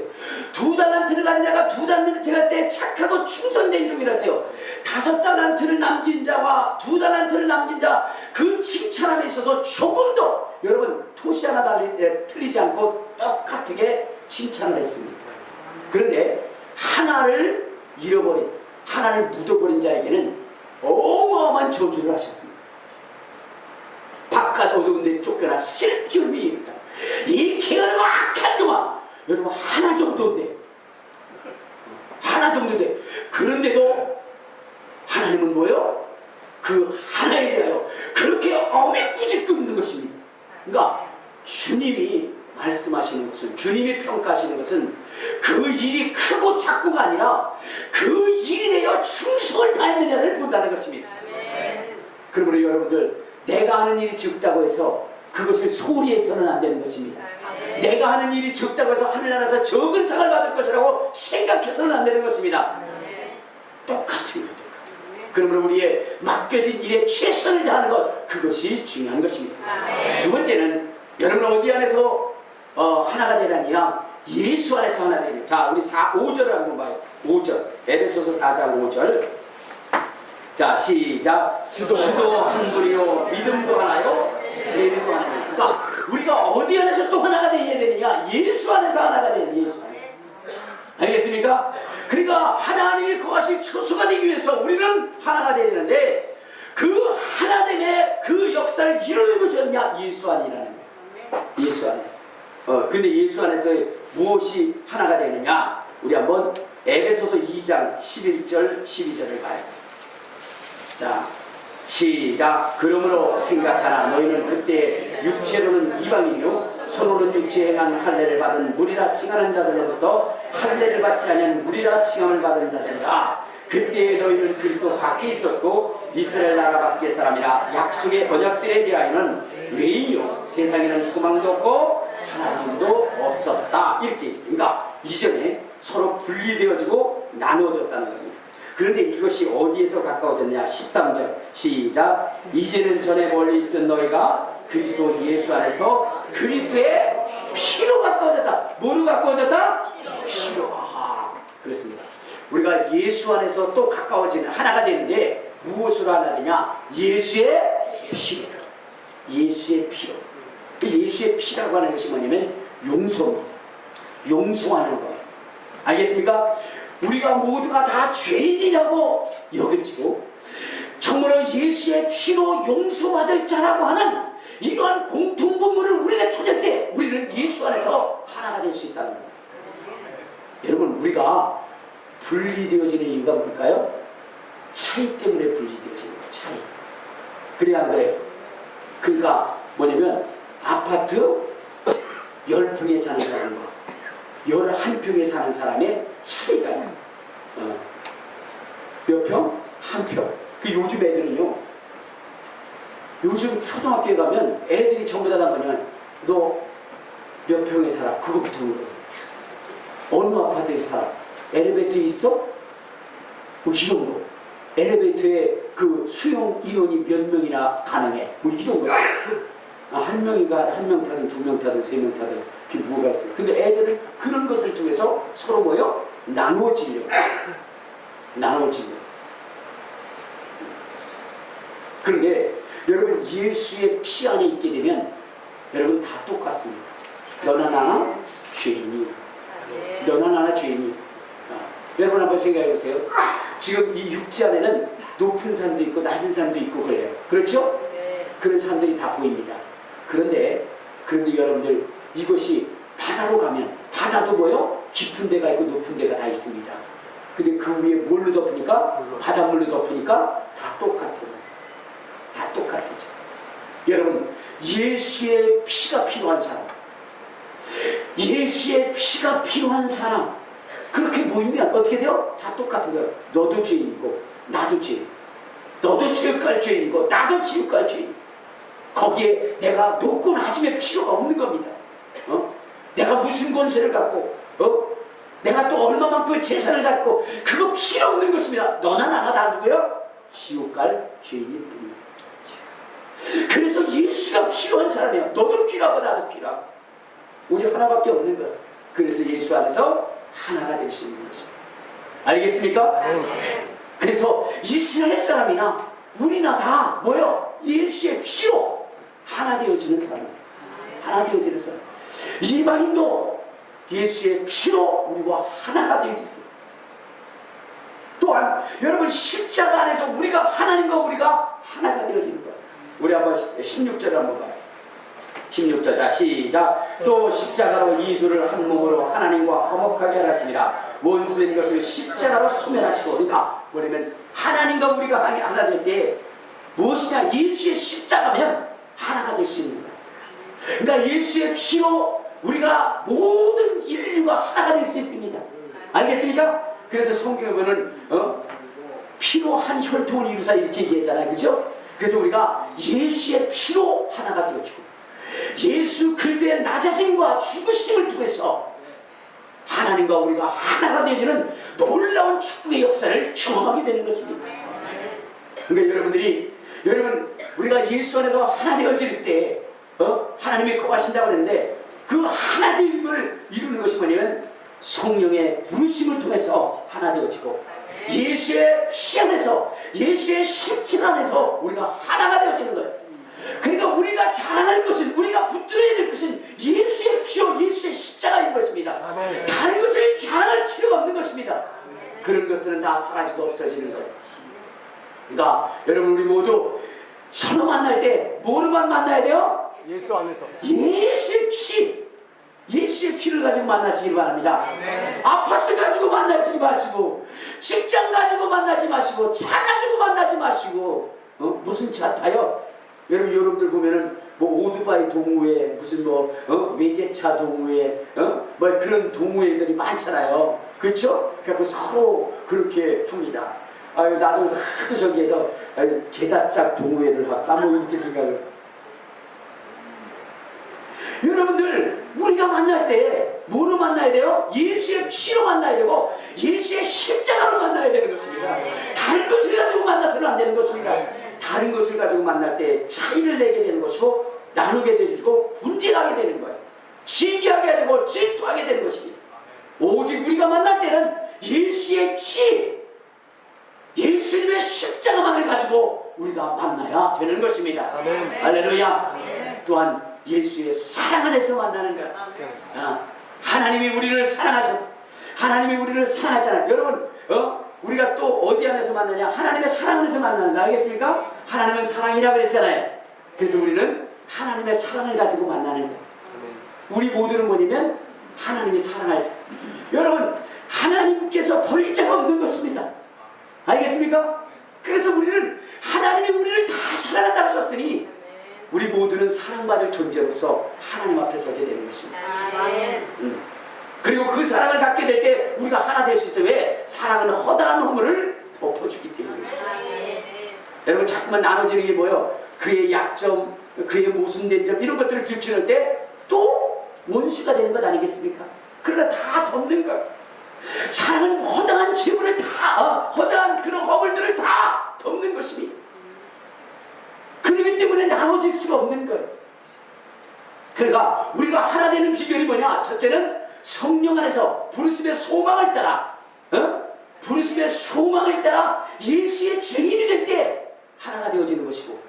[SPEAKER 2] 2달란트를 간 자가 2달란트 갈 때 착하고 충성된 종이라서요. 5달란트를 남긴 자와 2달란트를 남긴 자 그 칭찬함에 있어서 조금 더 여러분 토시 하나 틀리지 않고 똑같게 칭찬을 했습니다. 그런데 하나를 잃어버린, 하나를 묻어버린 자에게는 어마어마한 저주를 하셨습니다. 바깥 어두운데 쫓겨나 슬피 위입니다. 이 게으르고 악한 종아, 여러분 하나 정도인데 그런데도 하나님은 뭐요? 그 하나에 대하여 그렇게 어미꾸짓고 있는 것입니다. 그러니까 주님이 말씀하시는 것은, 주님이 평가하시는 것은 그 일이 크고 작고가 아니라 그 일에 대하여 충성을 다했느냐를 본다는 것입니다. 그러므로 여러분들, 내가 하는 일이 적다고 해서 그것을 소홀히 해서는 안 되는 것입니다. 내가 하는 일이 적다고 해서 하늘나라에서 적은 상을 받을 것이라고 생각해서는 안 되는 것입니다. 똑같은 것. 그러므로 우리의 맡겨진 일에 최선을 다하는 것, 그것이 중요한 것입니다. 두 번째는 여러분 어디 안에서 하나가 되라니야? 예수 안에서 하나 되는. 자, 우리 5절을 한번 봐요. 5절 에베소서 4장 5절. 자, 시작. 주도 한 분이요, 믿음도 하나요, 세례도 하나요. 그러니까 우리가 어디 안에서 또 하나가 되어야 되느냐? 예수 안에서 하나가 되는, 예수 안에서. 알겠습니까? 그러니까 하나님이 거하실 초소가 되기 위해서 우리는 하나가 되어야 되는데, 그 하나됨의 그 역사를 이루는 것이 어디냐? 예수 안이라는 거예요. 예수 안에서. 근데 예수 안에서 무엇이 하나가 되느냐? 우리 한번 에베소서 2장 11절 12절을 봐요. 자, 시작. 그러므로 생각하라. 너희는 그때 육체로는 이방인이요 손으로는 육체에 행한 할례를 받은 무리라 칭하는 자들로부터 할례를 받지 아니한 무리라 칭함을 받은 자들이라. 그때 너희는 그리스도 밖에 있었고 이스라엘 나라 밖의 사람이라. 약속의 언약들에 대하여는 외인이요 세상에는 소망도 없고 하나님도 없었다. 이렇게 있으니까 이전에 서로 분리되어지고 나누어졌다는 겁니다. 그런데 이것이 어디에서 가까워졌냐? 13절 시작. 이제는 전에 멀리 있던 너희가 그리스도 예수 안에서 그리스도의 피로 가까워졌다. 뭐로 가까워졌다? 피로. 그렇습니다. 우리가 예수 안에서 또 가까워지는, 하나가 되는데 무엇으로 하나 되냐? 예수의 피로. 예수의 피로. 예수의 피라고 하는 것이 뭐냐면 용서입니다. 용서하는 것. 알겠습니까? 우리가 모두가 다 죄인이라고 여겨지고 정말로 예수의 피로 용서받을 자라고 하는 이러한 공통분모를 우리가 찾을 때 우리는 예수 안에서 하나가 될 수 있다는 겁니다. 여러분, 우리가 분리되어지는 이유가 뭘까요? 차이 때문에 분리되어지는 거예요. 차이. 그래야 안 그래요? 그러니까 뭐냐면 아파트 10평에 사는 사람과 11평에 사는 사람의 차이가 있어요. 몇 평? 한 평. 그 요즘 애들은요, 요즘 초등학교에 가면 애들이 전부 다 뭐냐면 너 몇 평에 살아? 그거부터 물어요. 어느 아파트에서 살아? 엘리베이터 있어? 뭐 이런 거. 엘리베이터에 그 수용 인원이 몇 명이나 가능해? 뭐 이런 거. 한 명이가 한 명 타든 2명 타든 3명 타든 그게 뭐가 있어요. 근데 애들은 그런 것을 통해서 서로 뭐요? 나누어지려고. 그런데 여러분, 예수의 피 안에 있게 되면 여러분 다 똑같습니다. 너나 나나 죄인이. 너나 나나 죄인이. 여러분 한번 생각해 보세요. 지금 이 육지 안에는 높은 산도 있고 낮은 산도 있고 그래요. 그렇죠? 그런 산들이 다 보입니다. 그런데 여러분들, 이것이 바다로 가면 바다도 뭐요? 깊은 데가 있고 높은 데가 다 있습니다. 근데 그 위에 뭘로 덮으니까? 바닷물로 덮으니까 다 똑같아요. 다 똑같죠. 여러분, 예수의 피가 필요한 사람, 예수의 피가 필요한 사람, 그렇게 모이면 어떻게 돼요? 다 똑같은 거예요. 너도 죄인이고 나도 죄인, 너도 죄육할 죄인이고 나도 지옥갈 죄인. 거기에 내가 높고 낮음의 필요가 없는 겁니다. 내가 무슨 권세를 갖고 내가 또 얼마만큼의 재산을 갖고 그거 필요 없는 것입니다. 너나 나나 다 누구요? 지옥 갈 죄인일 뿐입니다. 그래서 예수가 필요한 사람이야. 너도 필요하고 나도 필요하고 오직 하나밖에 없는 거야. 그래서 예수 안에서 하나가 될 수 있는 것입니다. 알겠습니까? 그래서 이스라엘 사람이나 우리나 다 뭐요? 예수의 피로 하나 되어지는 사람. 하나 되어지는 사람. 이방인도 예수의 피로 우리와 하나가 되어지습니다. 또한 여러분 십자가 안에서 우리가 하나님과 우리가 하나가 되어지는 거예요. 우리 한번 16절을 한번 봐요. 16절 자 시작. 또 십자가로 이 둘을 한 몸으로 하나님과 화목하게 하셨습니다. 원수된 것을 십자가로 소멸하시고. 그러니까 뭐냐면 하나님과 우리가 하나 될 때 무엇이냐? 예수의 십자가면 하나가 될 수 있는 거예요. 그러니까 예수의 피로 우리가 모든 인류가 하나가 될 수 있습니다. 알겠습니까? 그래서 성경에 보면 피로 한 혈통을 이루사 이렇게 얘기했잖아요. 그죠? 그래서 우리가 예수의 피로 하나가 되어지고 예수 그리스도의 낮아짐과 죽으심을 통해서 하나님과 우리가 하나가 되어지는 놀라운 축복의 역사를 경험하게 되는 것입니다. 그러니까 여러분 우리가 예수 안에서 하나 되어질 때 하나님이 거하신다고 했는데 그 하나됨을 이루는 것이 뭐냐면 성령의 부르심을 통해서 하나 되어지고 예수의 피 안에서 예수의 십자가 안에서 우리가 하나가 되어지는 거예요. 그러니까 우리가 자랑할 것은 우리가 붙들어야 될 것은 예수의 피요 예수의 십자가인 것입니다. 다른 것을 자랑할 필요가 없는 것입니다. 그런 것들은 다 사라지고 없어지는 거예요. 그러니까 여러분 우리 모두 서로 만날 때 뭐로만 만나야 돼요?
[SPEAKER 4] 예수 안에서.
[SPEAKER 2] 예수의 피, 예수의 피를 가지고 만나시길 바랍니다. 아파트 가지고 만나지 마시고 직장 가지고 만나지 마시고 차 가지고 만나지 마시고 무슨 차 타요? 여러분들 보면은 뭐 오토바이 동호회 무슨 외제차 동호회 뭐 그런 동호회들이 많잖아요. 그렇죠? 그래서 서로 그렇게 합니다. 아유 나도 하도 저기에서 개다짝 동호회를 할까 뭐 이렇게 생각을. 여러분들 우리가 만날 때 뭐로 만나야 돼요? 예수의 피로 만나야 되고 예수의 십자가로 만나야 되는 것입니다. 다른 것을 가지고 만나서는 안 되는 것입니다. 다른 것을 가지고 만날 때 차이를 내게 되는 것이고 나누게 되고 분쟁하게 되는 거예요. 시기하게 되고 질투하게 되는 것입니다. 오직 우리가 만날 때는 예수의 피, 예수님의 십자가만을 가지고 우리가 만나야 되는 것입니다. 할렐루야. 또한 예수의 사랑 안에서 만나는 거야. 하나님이 우리를 사랑하셨어. 하나님이 우리를 사랑하잖아요. 여러분 우리가 또 어디 안에서 만나냐? 하나님의 사랑 안에서 만나는 거 알겠습니까? 하나님은 사랑이라 그랬잖아요. 그래서 우리는 하나님의 사랑을 가지고 만나는 거예요. 우리 모두는 뭐냐면 하나님이 사랑할 자. 여러분 하나님께서 버릴 자가 없는 것입니다. 알겠습니까? 그래서 우리는 하나님이 우리를 다 사랑한다고 하셨으니 우리 모두는 사랑받을 존재로서 하나님 앞에 서게 되는 것입니다. 그리고 그 사랑을 갖게 될 때 우리가 하나 될 수 있어요. 왜? 사랑은 허다한 허물을 덮어주기 때문에 있어요. 여러분 자꾸만 나눠지는 게 뭐예요? 그의 약점, 그의 모순된 점 이런 것들을 들추는 때 또 원수가 되는 것 아니겠습니까? 그러나 다 덮는 거예요. 사랑은 허다한 죄물을 다 허다한 그런 허물들을 다 덮는 것입니다. 그렇기 때문에 나눠질 수가 없는 거예요. 그러니까 우리가 하나 되는 비결이 뭐냐? 첫째는 성령 안에서 부르심의 소망을 따라 부르심의 소망을 따라 예수의 증인이 될 때 하나가 되어지는 것이고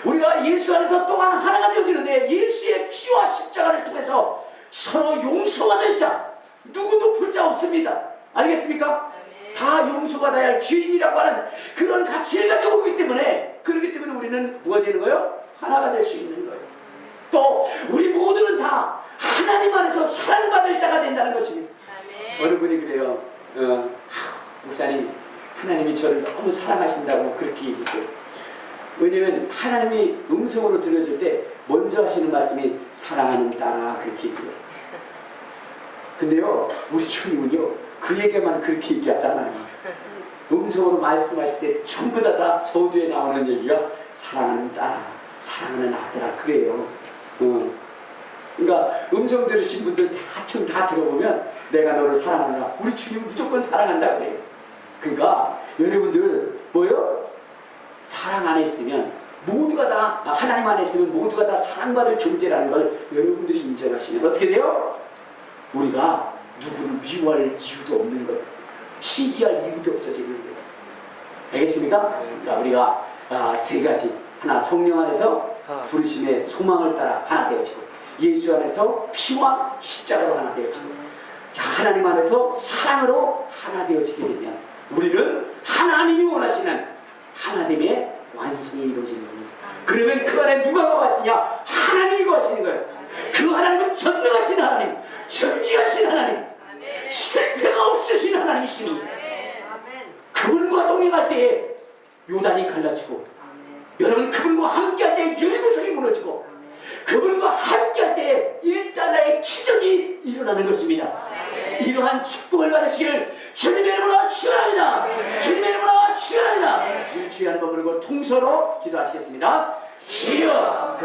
[SPEAKER 2] 우리가 예수 안에서 또한 하나가 되어지는데 예수의 피와 십자가를 통해서 서로 용서받을 자 누구도 풀 자 없습니다. 알겠습니까? 다 용서받아야 할 죄인이라고 하는 그런 가치를 가지고 오기 때문에 그렇기 때문에 우리는 뭐가 되는 거예요? 하나가 될 수 있는 거예요. 또 우리 모두는 다 하나님 안에서 사랑받을 자가 된다는 것입니다. 어느 분이 그래요. 목사님 하나님이 저를 너무 사랑하신다고 그렇게 얘기했어요. 왜냐면 하나님이 음성으로 들려줄 때 먼저 하시는 말씀이 사랑하는 딸아 그렇게 얘기해요. 근데요 우리 주님은요 그에게만 그렇게 얘기하잖아요. 음성으로 말씀하실 때 전부 다 서두에 나오는 얘기가 사랑하는 딸아 사랑하는 아들아 그래요. 그러니까 음성 들으신 분들 대충 다 들어보면 내가 너를 사랑한다. 우리 주님 무조건 사랑한다 그래요. 그러니까 여러분들 뭐요? 사랑 안에 있으면 모두가 다 하나님 안에 있으면 모두가 다 사랑받을 존재라는 걸 여러분들이 인정하시면 어떻게 돼요? 우리가 누구를 미워할 이유도 없는 거예요. 시기할 이유도 없어지는 거예요. 알겠습니까? 그러니까 우리가 세 가지 하나 성령 안에서 부르심의 소망을 따라 하나 되어지고 예수 안에서 피와 십자가로 하나 되어지고 하나님 안에서 사랑으로 하나 되어지게 되면 우리는 하나님이 원하시는 하나님의 완성이 이루어지는 겁니다. 그러면 그 안에 누가 거하시냐? 하나님이 거하시는 거예요. 그 하나님은 전능하신 하나님, 전지하신 하나님, 실패가 없으신 하나님이시니 그분과 동행할 때에 요단이 갈라지고 여러분 그분과 함께할 때에 여리고성이 무너지고 그분과 함께할 때에 일단의 기적이 일어나는 것입니다. 이러한 축복을 받으시기를 주님의 이름으로 축원합니다. 주님의 이름으로 축원합니다. 주의 한 번 부르고 통서로 기도하시겠습니다. 주여